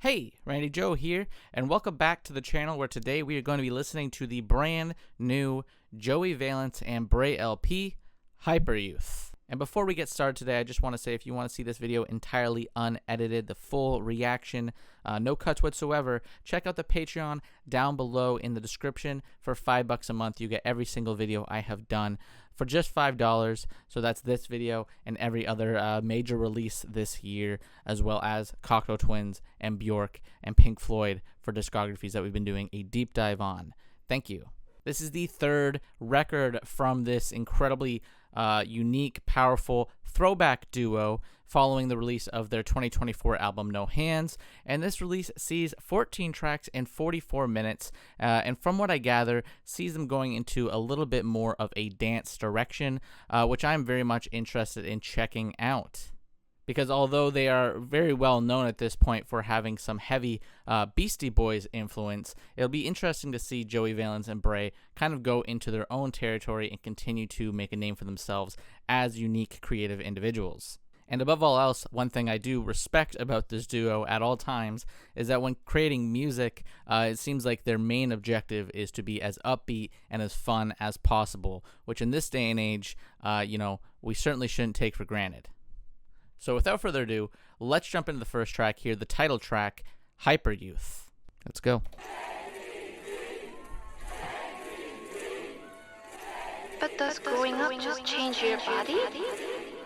Hey, Randy Joe here, and welcome back to the channel where today we are going to be listening to the brand new Joey Valence and Brae LP, Hyperyouth. And before we get started today, I just want to say if you want to see this video entirely unedited, the full reaction, no cuts whatsoever, check out the Patreon down below in the description. For $5 a month, you get every single video I have done for just $5. So that's this video and every other major release this year, as well as Cocteau Twins and Bjork and Pink Floyd for discographies that we've been doing a deep dive on. Thank you. This is the third record from this incredibly unique, powerful throwback duo following the release of their 2024 album No Hands, and this release sees 14 tracks in 44 minutes, and from what I gather, sees them going into a little bit more of a dance direction, which I'm very much interested in checking out. Because although they are very well known at this point for having some heavy Beastie Boys influence, it'll be interesting to see Joey Valence and Brae kind of go into their own territory and continue to make a name for themselves as unique creative individuals. And above all else, one thing I do respect about this duo at all times is that when creating music, it seems like their main objective is to be as upbeat and as fun as possible, which in this day and age, we certainly shouldn't take for granted. So without further ado, let's jump into the first track here, the title track, Hyperyouth. Let's go. But does growing up just change your body?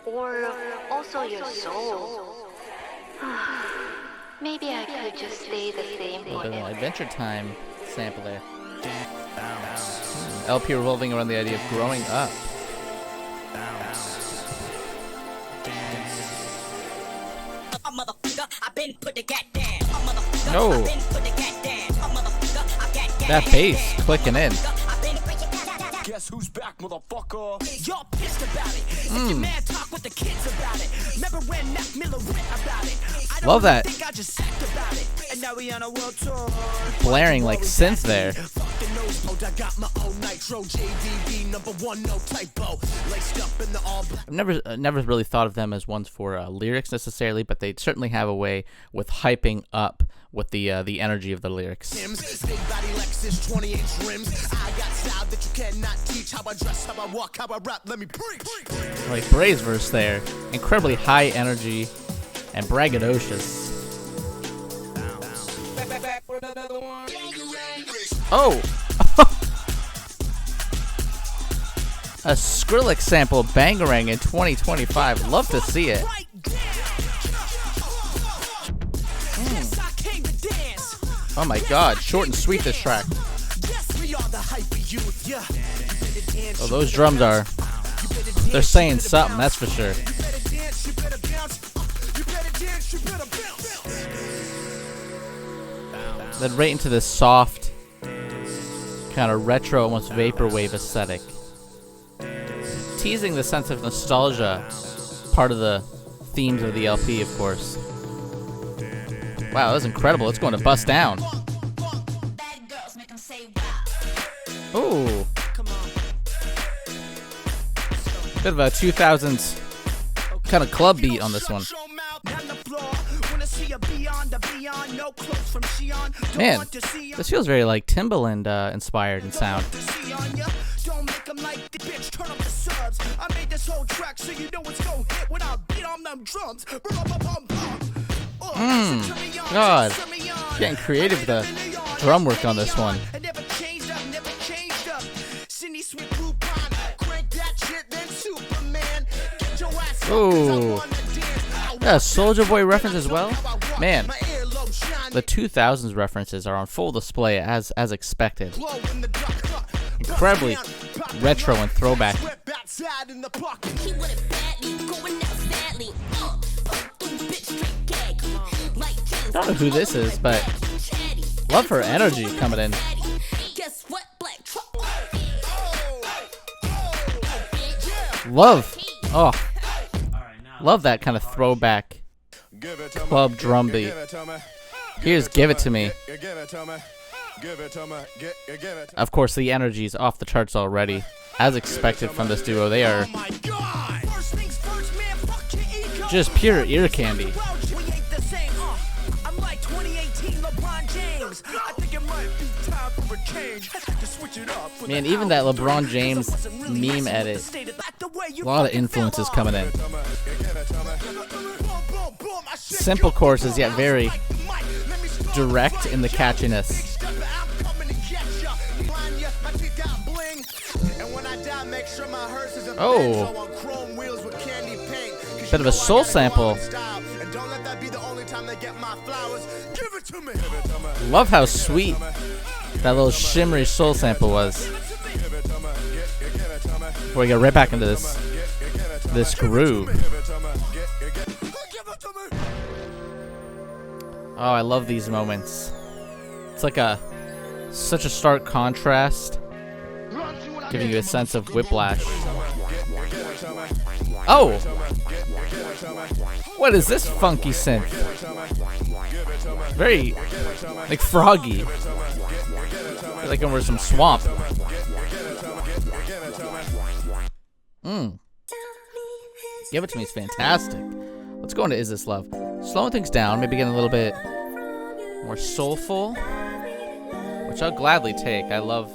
Or also your soul? Maybe I could just stay the same A little bit of forever. an Adventure Time sample there. LP revolving around the idea of growing up. No. That bass clicking in. Guess who's back, motherfucker? Y'all pissed about it. If your man talk with the kids about it. Remember when Mac Miller went about it? I Love that. think I just sacked about it. And now we on a world tour. Blaring like synth there. Fucking nose mode, I got my own nitro. JDB #1, no typo. Laced up in the all black. I've never really thought of them as ones for lyrics necessarily, but they certainly have a way with hyping up with the energy of the lyrics. Big body Lexus, 20-inch rims. I got style that you cannot teach. How I dress, how I walk, how I rap. Let me preach. Like Brae's verse there, incredibly high energy and braggadocious. Oh! A Skrillex sample, Bangarang in 2025. Love to see it. Oh my god, short and sweet this track. Oh, those drums they're saying something, that's for sure. Then right into this soft, kind of retro, almost vaporwave aesthetic. Teasing the sense of nostalgia, part of the themes of the LP, of course. Wow, that was incredible. It's going to bust down. Ooh. Bit of a 2000s kind of club beat on this one. Man, this feels very like Timbaland inspired in sound. God, getting creative with the drum work on this one. Ooh, yeah, Soulja Boy reference as well. Man, the 2000s references are on full display as expected. Incredibly retro and throwback. I don't know who this is, but love her energy coming in. Love that kind of throwback club drum beat. Here's Give It To Me. Of course, the energy is off the charts already. As expected from this duo, they are just pure ear candy. LeBron James. I think it might be time for a change. To switch it up. Man, even that LeBron James meme edit, a lot of influences coming in. Simple choruses, yet very direct in the catchiness. Oh, bit of a soul sample. Love how sweet that little shimmery soul sample was. Before we get right back into this groove. Oh, I love these moments. It's like such a stark contrast, giving you a sense of whiplash. Oh! What is this funky synth? Very, like, froggy. Like over some swamp. Give It To Me is fantastic. Let's go into Is This Love? Slowing things down, maybe getting a little bit more soulful, which I'll gladly take. I love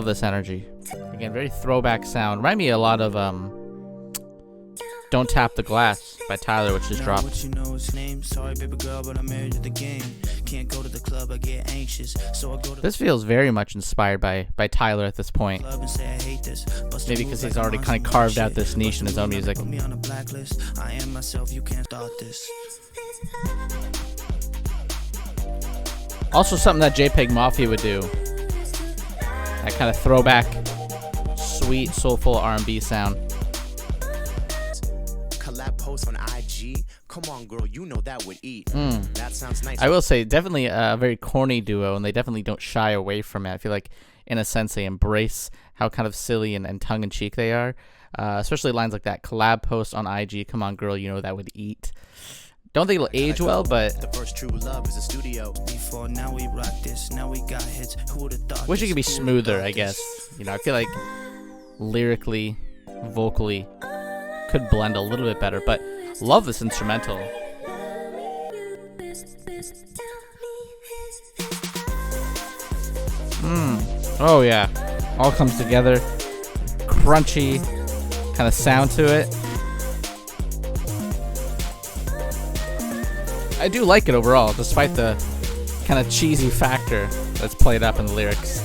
this energy. Again, very throwback sound. Remind me a lot of Don't Tap the Glass by Tyler, which just dropped. What you know his name? Sorry, baby girl, but I'm married to the game. Can't go to the club, I get anxious. So I go to This feels very much inspired by Tyler at this point. the club and say I hate this. Maybe because he's already kind of carved out this niche in his own music. Put me on a blacklist. I am myself, you can't start this. Also something that JPEG Mafia would do. That kind of throwback, sweet, soulful R&B sound. Collab post on IG. Come on, girl, you know that would eat. That sounds nice. I will say, definitely a very corny duo, and they definitely don't shy away from it. I feel like, in a sense, they embrace how kind of silly and tongue-in-cheek they are. Especially lines like that. Collab post on IG. Come on, girl, you know that would eat. Don't think it'll age well, but The first true love is a studio. Before now we rock this. Now we got hits. Who would have thought? wish it this? could be Who would've smoother, thought I this? guess. You know, I feel like lyrically, vocally, could blend a little bit better, but love this instrumental. Oh yeah, all comes together. Crunchy kind of sound to it. I do like it overall, despite the kind of cheesy factor that's played up in the lyrics.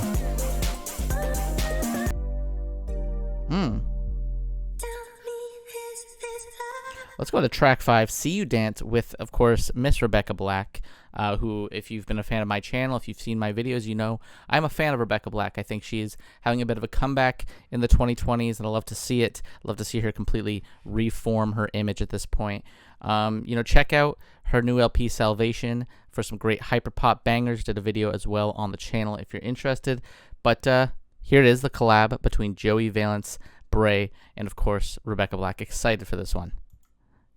Let's go to track 5, See You Dance, with, of course, Miss Rebecca Black, who, if you've been a fan of my channel, if you've seen my videos, you know I'm a fan of Rebecca Black. I think she's having a bit of a comeback in the 2020s, and I love to see it. I love to see her completely reform her image at this point. You know, check out her new LP, Salvation, for some great hyperpop bangers. Did a video as well on the channel if you're interested. But here it is, the collab between Joey Valence, Brae, and, of course, Rebecca Black. Excited for this one.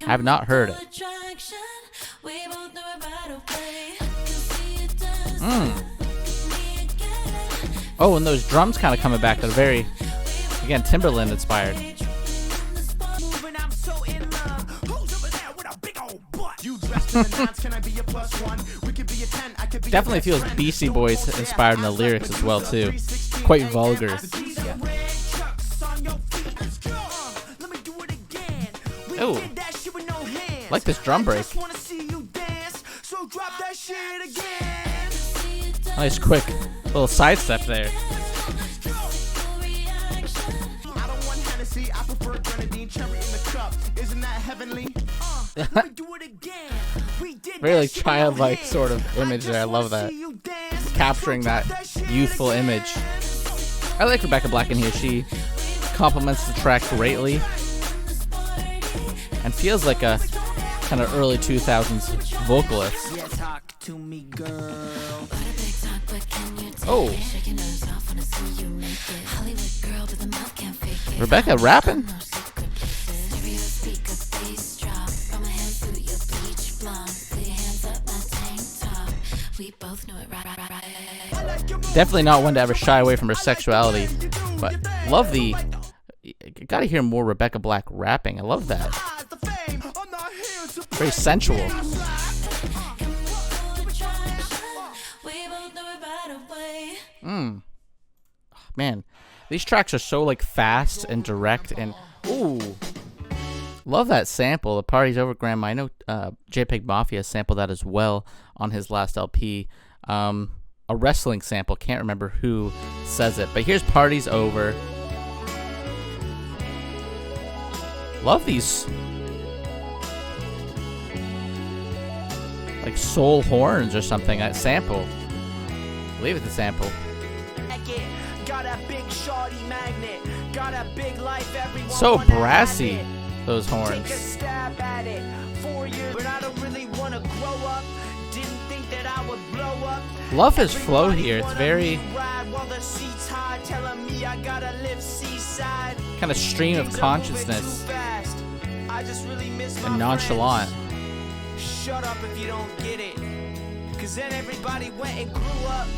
I have not heard it. Oh, and those drums kind of coming back. They're very, again, Timberland inspired. Moving, I'm so in love. Who's over there with a big old butt? You dressed in the nines, can I be a +1? We could be a 10, I could be Definitely a feels best Beastie friend. Boys inspired in the lyrics as well, too. Quite vulgar. Oh, like this drum break. Nice quick little sidestep there. I don't want Hennessy, I prefer grenadine cherry in the cup. Isn't that heavenly? Let me do it again. We did Very that like shit with no childlike hands. sort of image there. I love that. See you dance. Capturing that youthful image. I like Rebecca Black in here. She complements the track greatly and feels like a kind of early 2000s vocalist. Yeah, talk to me, girl. Oh, Rebecca rapping? Definitely not one to ever shy away from her sexuality, but love the. Gotta hear more Rebecca Black rapping. I love that. Very sensual. Man, these tracks are so like fast and direct, and ooh, love that sample. The Party's Over, Grandma. I know JPEG Mafia sampled that as well on his last LP. A wrestling sample. Can't remember who says it, but here's Party's Over. Love these like soul horns or something. That sample. I believe it's a sample. Got a big shorty magnet. Got a big life, everyone So wanna brassy, have it. those Take a horns. stab at it. 4 years, but I don't really wanna grow up. Didn't think that I would blow up. Love his flow here. It's very kind of stream of consciousness and nonchalant. Shut up if you don't get it. Cause then everybody went and grew up.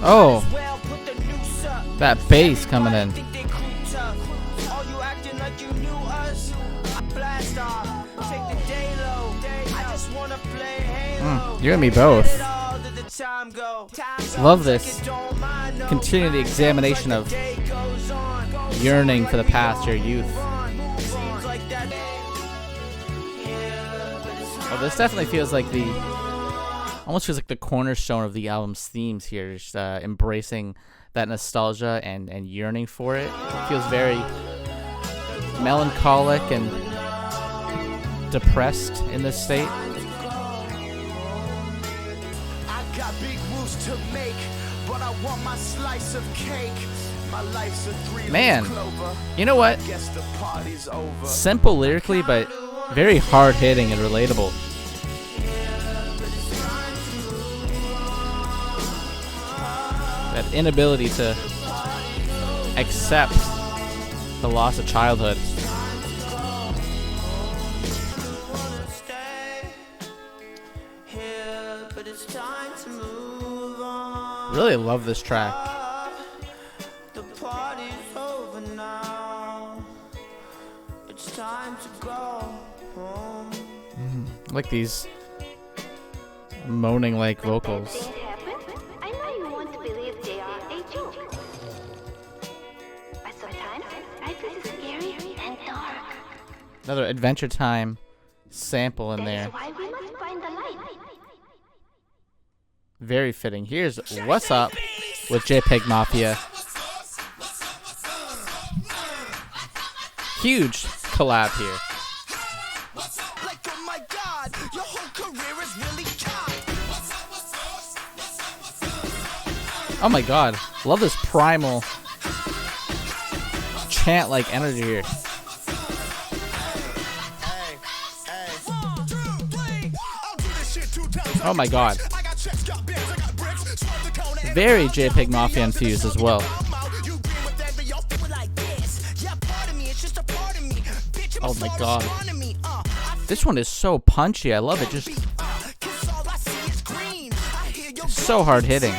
Oh, Well, put the noose up. that bass coming in. Think they cool tough. All you acting like you knew us. I blast off. Take the day low. I just wanna play Halo. You and me both. Let all of the time go. Love this. Continue the examination of yearning for the past, your youth. Oh, this definitely feels like almost feels like the cornerstone of the album's themes here. Just embracing that nostalgia and yearning for it. It feels very melancholic and depressed in this state. I got big moves to make, but I want my slice of cake. My life's a three-leaf Man, clover. you know what? Guess the party's over. Simple lyrically, but very hard-hitting and relatable. That inability to accept the loss of childhood. Really love this track. The party's over now. It's time to go home. I like these moaning like vocals. Things happen. I know you want to believe they are a joke. But sometimes life is scary and dark. Another Adventure Time sample in there. That's why we must find the light. Very fitting. Here's What's Up with JPEG Mafia. Huge collab here. Like, oh my God, your whole career is really cocked. Oh my god. Love this primal chant-like energy here. Oh my god. Very JPEG Mafia infused as well. Oh my god. This one is so punchy. I love it. Just so hard hitting.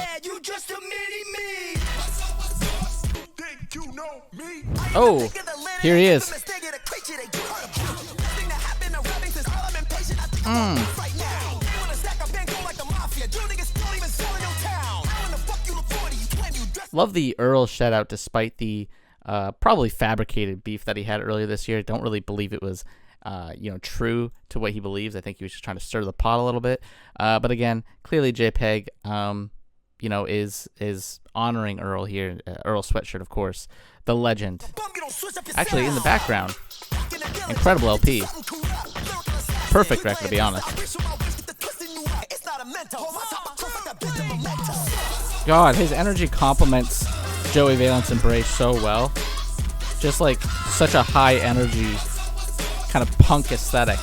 Oh, here he is. Love the Earl shout out despite the probably fabricated beef that he had earlier this year. Don't really believe it was true to what he believes. I think he was just trying to stir the pot a little bit. But again, clearly JPEG is honoring Earl here. Earl Sweatshirt, of course, the legend. Actually, in the background, incredible LP. Perfect record, to be honest. God, his energy complements Joey Valence and Brae so well. Just like such a high energy kind of punk aesthetic.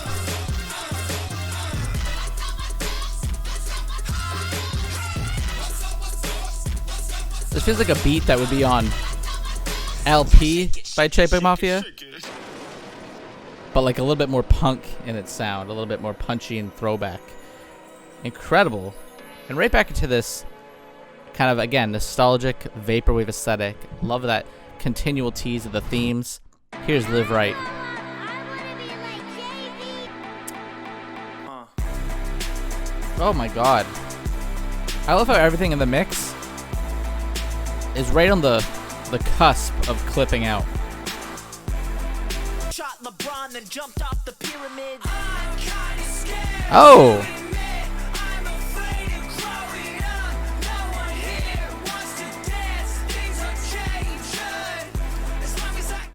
This feels like a beat that would be on LP by JPEG Mafia, but like a little bit more punk in its sound, a little bit more punchy and throwback. Incredible. And right back into this kind of, again, nostalgic vaporwave aesthetic. Love that continual tease of the themes. Here's Live Right. Oh my god. I love how everything in the mix is right on the cusp of clipping out. Shot LeBron and jumped off the pyramid. Oh!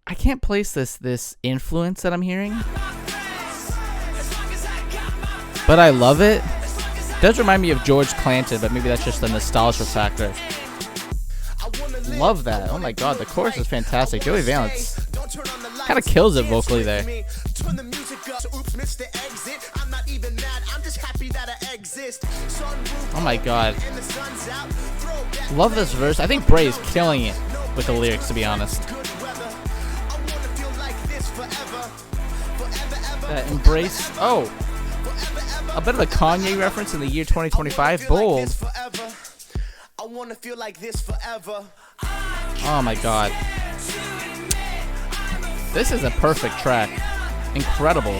I can't place this influence that I'm hearing, but I love it. It does remind me of George Clanton, but maybe that's just the nostalgia factor. Love that. Oh my god, the chorus is fantastic. Joey Valence kind of kills it vocally there. Oh my god. Love this verse. I think Brae is killing it with the lyrics, to be honest. That embrace. Oh. A bit of a Kanye reference in the year 2025. Bold. I wanna feel like this forever. Oh my god. This is a perfect track. Incredible.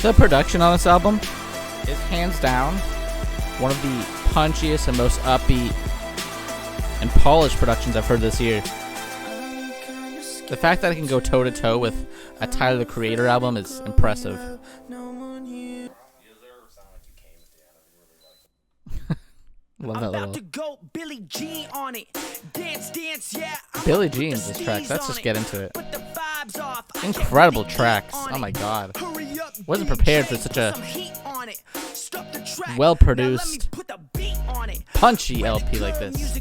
The production on this album is hands down one of the punchiest and most upbeat and polished productions I've heard this year. The fact that I can go toe to toe with a Tyler the Creator album is impressive. Love that little. Billie Jean on it. Dance, yeah. Billie Jean's this track. Let's just get into it. Incredible tracks. Oh my god. Wasn't prepared for such a well produced, punchy LP like this.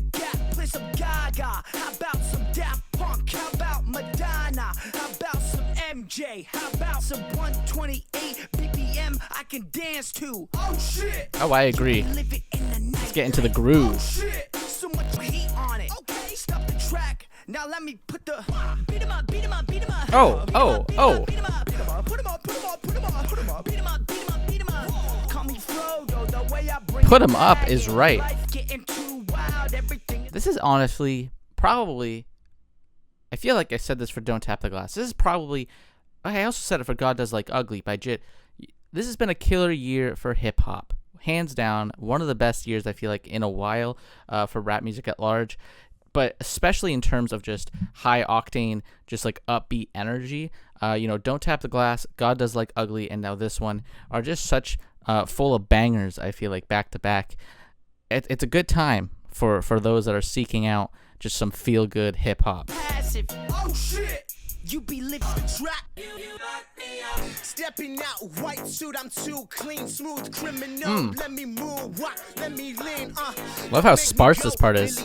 MJ, how about some 128 BPM I can dance to? Oh shit! Oh, I agree. Let's get into the groove. Oh shit! So much heat on it. Okay, stop the track. Now let me put the beat 'em up, beat 'em up, beat 'em up. Oh. Put 'em up, put 'em up, put 'em up, put 'em up, put 'em up, put 'em up, beat 'em up, beat 'em up. Call me Frodo, the way I bring. Put 'em up is right. This is honestly probably. I feel like I said this for Don't Tap the Glass. This is probably... I also said it for God Does Like Ugly by Jit. This has been a killer year for hip-hop. Hands down, one of the best years I feel like in a while for rap music at large. But especially in terms of just high-octane, just like upbeat energy. Don't Tap the Glass, God Does Like Ugly, and now this one are just such full of bangers, I feel like, back-to-back. It's a good time for those that are seeking out just some feel-good hip-hop. Oh shit! You be lifting track. Stepping out, white suit, I'm too clean, smooth criminal. Let me move, let me lean. Love how sparse this part is.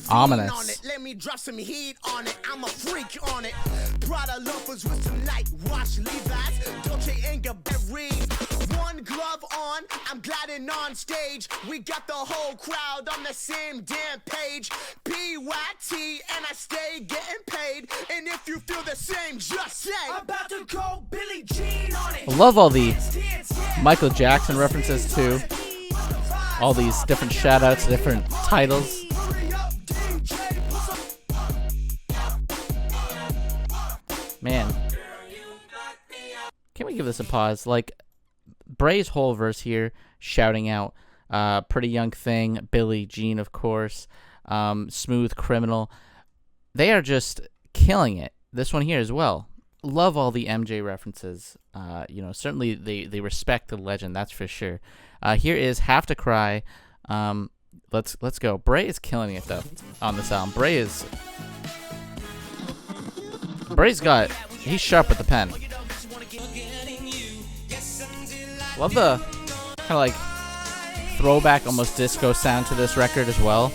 Ominous. Let me drop some heat on it. I'm a freak on it. Prada loafers with some light wash Levi's. Dolce & Gabbana. One glove on, I'm gliding on stage. We got the whole crowd on the same damn page. PYT, and I stay getting paid. And if you feel the same, just say I'm about to go Billie Jean on it. I love all the Michael Jackson references too. All these different shout outs, different titles. Man, can we give this a pause? Like, Brae's whole verse here, shouting out Pretty Young Thing, Billie Jean, of course, Smooth Criminal. They are just killing it. This one here as well. Love all the MJ references. Certainly they respect the legend, that's for sure. Here is Have to Cry. Let's go. Brae is killing it though on this album. He's sharp with the pen. Love the kind of like throwback, almost disco sound to this record as well.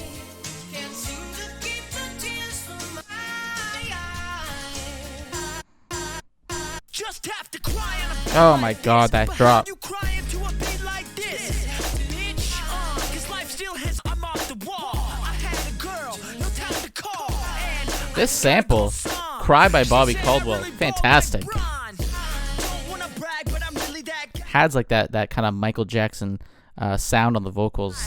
Oh my god, that drop. This sample, Cry by Bobby Caldwell, fantastic. Has like that kind of Michael Jackson sound on the vocals.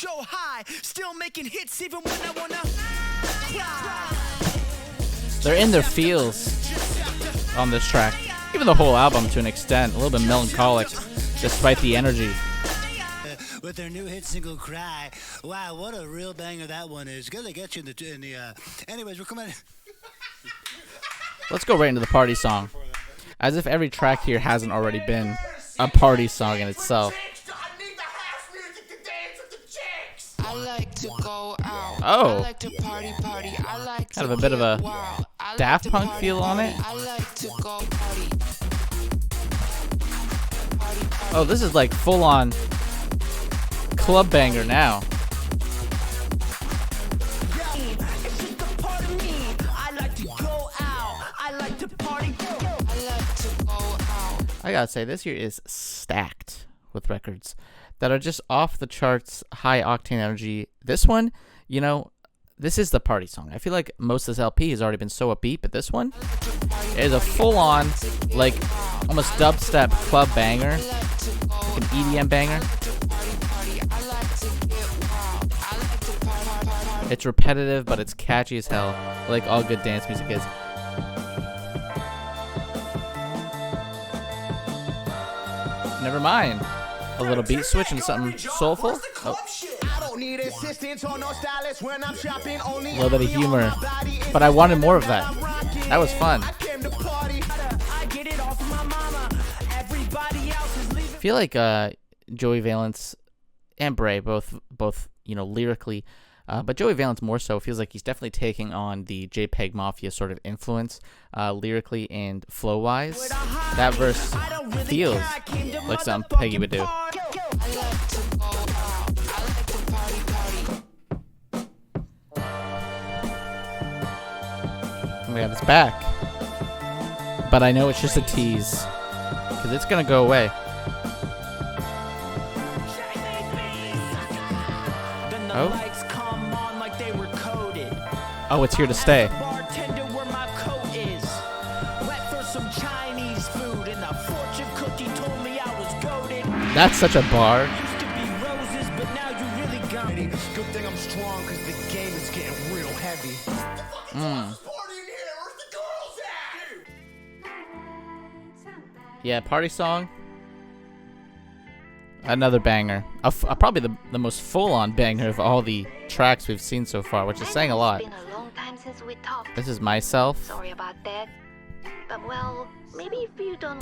so high, still making hits even when I wanna cry. They're in their feels on this track. Even the whole album to an extent, a little bit melancholic, despite the energy. With their new hit single "Cry." Wow, what a real banger that one is. Gonna get you in the anyways, we're coming. Let's go right into the party song. As if every track here hasn't already been a party song in itself. I like to go out. Oh. I like to party. I like Kind to of a bit of a get wild. I like Daft to Punk party, feel on it. I like to go party. Oh, this is like full on club banger now. I gotta say, this year is stacked with records that are just off the charts, high octane energy. This one, you know, this is the party song. I feel like most of this LP has already been so upbeat, but this one is a full-on, like, almost dubstep club banger, like an EDM banger. It's repetitive, but it's catchy as hell, like all good dance music is. Never mind. A little beat switch and something soulful. Oh. A little bit of humor. But I wanted more of that. That was fun. I feel like Joey Valence and Brae both you know, lyrically, but Joey Valence more so feels like he's definitely taking on the JPEG Mafia sort of influence, lyrically and flow-wise. That verse feels like something Peggy would do. Oh my god, it's back. But I know it's just a tease, because it's gonna go away. Oh. Oh, it's here to stay. That's such a bar. Good thing I'm strong because the game is getting real heavy. Yeah, party song. Another banger. Probably the most full-on banger of all the tracks we've seen so far, which is saying a lot. It's been a long time since we talked. This is Myself. Sorry about that. But well, maybe if you don't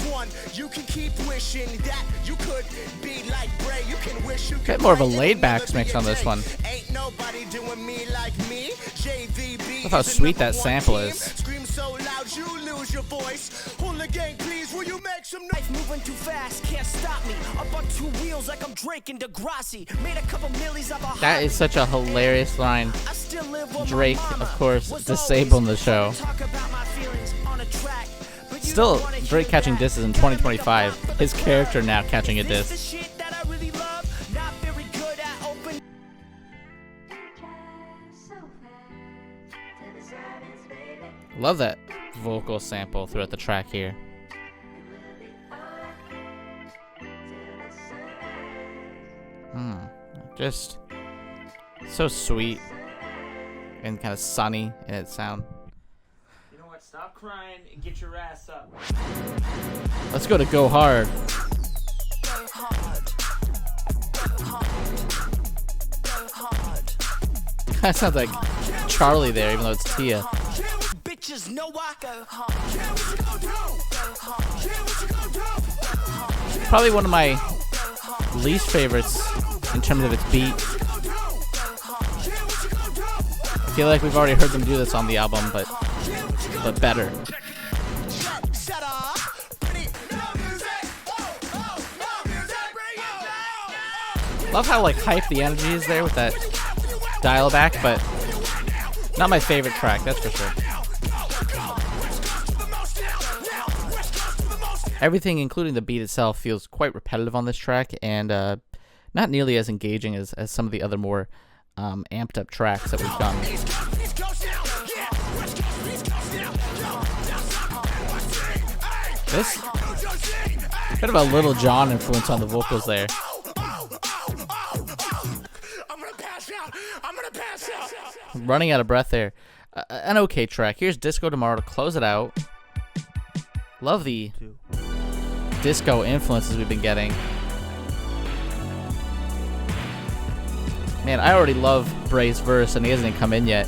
You can keep wishing that you could be like Brae. You can wish you could. Bit more of a laid-back mix on this one. Ain't nobody doing me like me. JVB. Look how sweet that sample is. Scream so loud you lose your voice. Hooligan, please, will you make some noise? Moving too fast, can't stop me. Up on two wheels like I'm Drake and Degrassi. Made a couple millies of a That is such a hilarious line. I still live with Drake, my mama. of course, Was disabling the always show. talk about my feelings on a track. But you Still, don't wanna Drake hear catching that. disses in 2025. His character now catching a This diss. the shit that I really love. Not very good at open. Love that vocal sample throughout the track here. Just so sweet and kind of sunny in its sound. You know what? Stop crying and get your ass up. Let's go to Go Hard. That sounds like Charlie there, even though it's Tia. Bitches know I go Probably one of my least favorites in terms of its beat. I feel like we've already heard them do this on the album, but better. Love how like hype the energy is there with that dial back, but not my favorite track, that's for sure. Everything, including the beat itself, feels quite repetitive on this track, and not nearly as engaging as some of the other more amped up tracks that we've gotten. This kind of a Little John influence on the vocals there. I'm gonna pass out. I'm gonna pass out. Running out of breath there. An okay track. Here's Disco Tomorrow to close it out. Love the disco influences we've been getting. Man, I already love Brae's verse, and he hasn't even come in yet.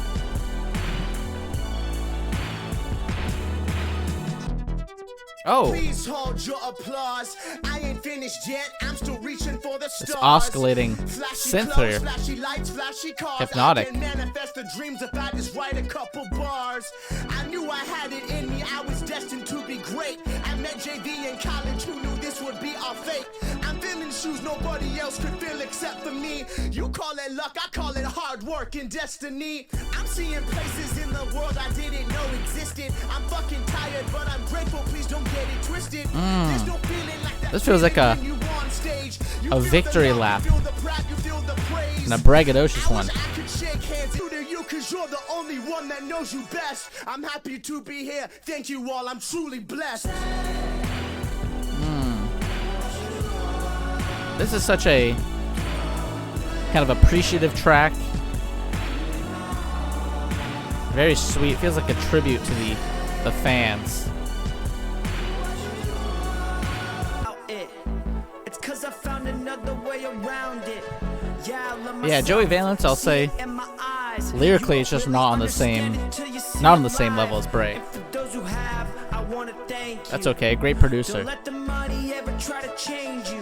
Oh, Please hold your applause. I ain't finished yet. I'm still reaching for the stars. it's oscillating Flashy synth clothes, here. flashy lights, flashy cars. Hypnotic. I can manifest the dreams if I just write a couple bars. I knew I had it in me. I was destined to be great. I met JV in college. Who knew this would be our fate? I'm feeling shoes nobody else could feel except for me. You call it luck, I call it hard work and destiny. I'm seeing places in the world I didn't know existed. I'm fucking tired, but I'm grateful. Please don't get it twisted. There's no feeling like that. This feels like a feeling when you on stage. You feel victory the love, lap. you feel the pride, you feel the praise. And a braggadocious I one. wish I could shake hands to you, cause you're the only one that knows you best. I'm happy to be here. Thank you all. I'm truly blessed. This is such a kind of appreciative track. Very sweet. Feels like a tribute to the fans. It's 'cause I found another way around it. Yeah, I love Yeah, Joey Valence, I'll say, myself in my eyes. lyrically, You it's just won't not on the really same, understand it till you see not on it the same level as live. Brae. And for those who have, I wanna thank That's you. okay. Great producer. Don't let the money ever try to change you.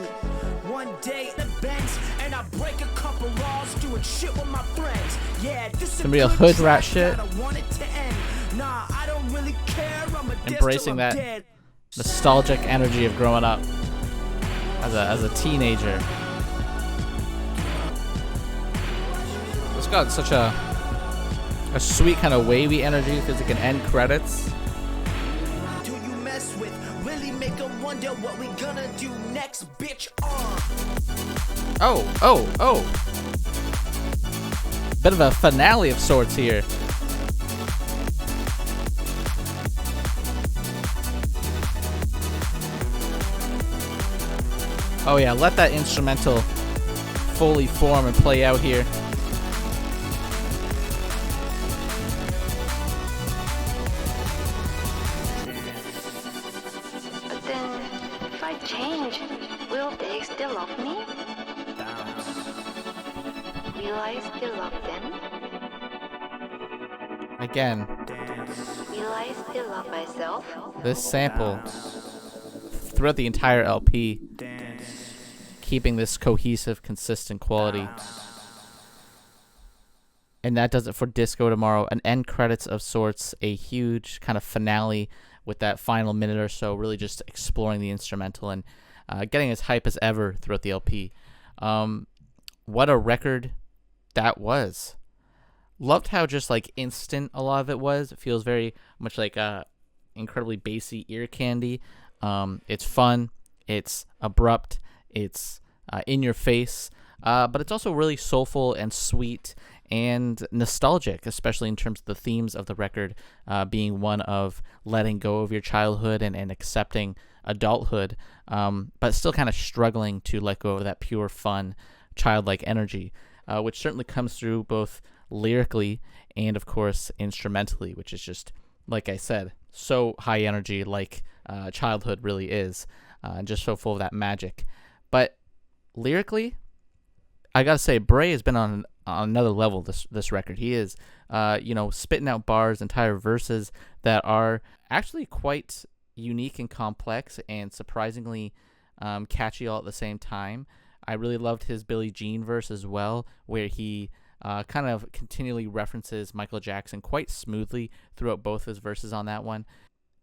One day the banks and I break a couple laws doing shit with my friends. Yeah, this is Some real good hood rat track shit. that I want it to end. Nah, I don't really care. I'm a dead Embracing till I'm that dead. nostalgic energy of growing up as a teenager. It's got such a sweet kind of wavy energy. It feels like an end credits. Do you mess with? Really make a wonder what we gonna do next, bitch. Oh. Bit of a finale of sorts here. Oh yeah, let that instrumental fully form and play out here. But then, if I change, will they still love me? Will I still love them? Again, Will I still love myself? this sample throughout the entire LP, keeping this cohesive, consistent quality. And that does it for Disco Tomorrow. An end credits of sorts, a huge kind of finale with that final minute or so, really just exploring the instrumental and getting as hype as ever throughout the LP. What a record that was. Loved how just like instant a lot of it was. It feels very much like incredibly bassy ear candy. It's fun, it's abrupt, it's in your face, but it's also really soulful and sweet and nostalgic, especially in terms of the themes of the record, being one of letting go of your childhood and accepting adulthood, but still kind of struggling to let go of that pure fun childlike energy, which certainly comes through both lyrically and of course instrumentally, which is just, like I said, so high energy, like childhood really is, just so full of that magic. But lyrically, I gotta say, Brae has been on another level this record. He is spitting out bars, entire verses that are actually quite unique and complex and surprisingly catchy all at the same time. I really loved his Billie Jean verse as well, where he kind of continually references Michael Jackson quite smoothly throughout both his verses on that one.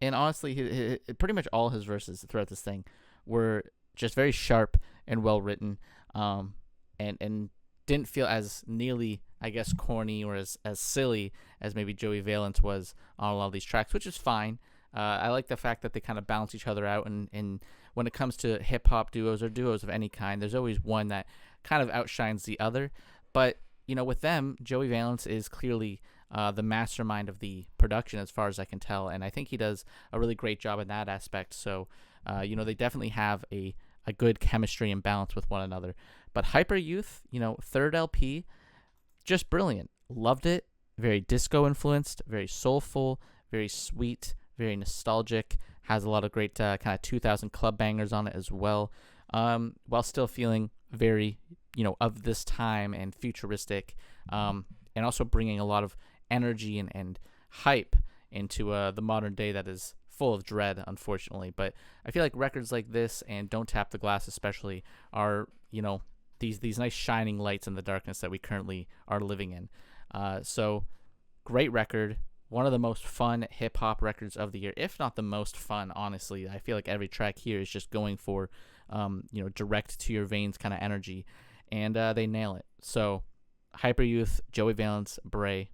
And honestly, pretty much all his verses throughout this thing were just very sharp and well written, and didn't feel as nearly, I guess, corny or as silly as maybe Joey Valence was on a lot of these tracks, which is fine. I like the fact that they kind of balance each other out, and when it comes to hip-hop duos or duos of any kind, there's always one that kind of outshines the other. But, with them, Joey Valence is clearly the mastermind of the production as far as I can tell, and I think he does a really great job in that aspect. So, they definitely have a good chemistry and balance with one another. But Hyperyouth, third LP, just brilliant. Loved it. Very disco influenced, very soulful, very sweet, very nostalgic. Has a lot of great kind of 2000 club bangers on it as well, while still feeling very, of this time and futuristic, and also bringing a lot of energy and hype into the modern day that is full of dread, unfortunately. But I feel like records like this and Don't Tap the Glass especially are, these nice shining lights in the darkness that we currently are living in. So great record. One of the most fun hip-hop records of the year, if not the most fun, honestly. I feel like every track here is just going for, direct to your veins kind of energy, and they nail it. So, Hyperyouth, Joey Valence, Brae,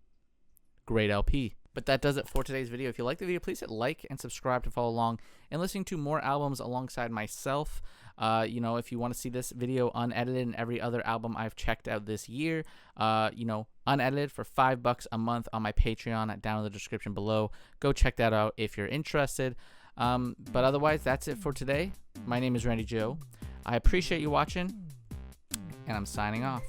great LP. But that does it for today's video. If you like the video, please hit like and subscribe to follow along and listening to more albums alongside myself. If you want to see this video unedited and every other album I've checked out this year, unedited for $5 a month on my Patreon down in the description below. Go check that out if you're interested. But otherwise, that's it for today. My name is Randy Joe. I appreciate you watching, and I'm signing off.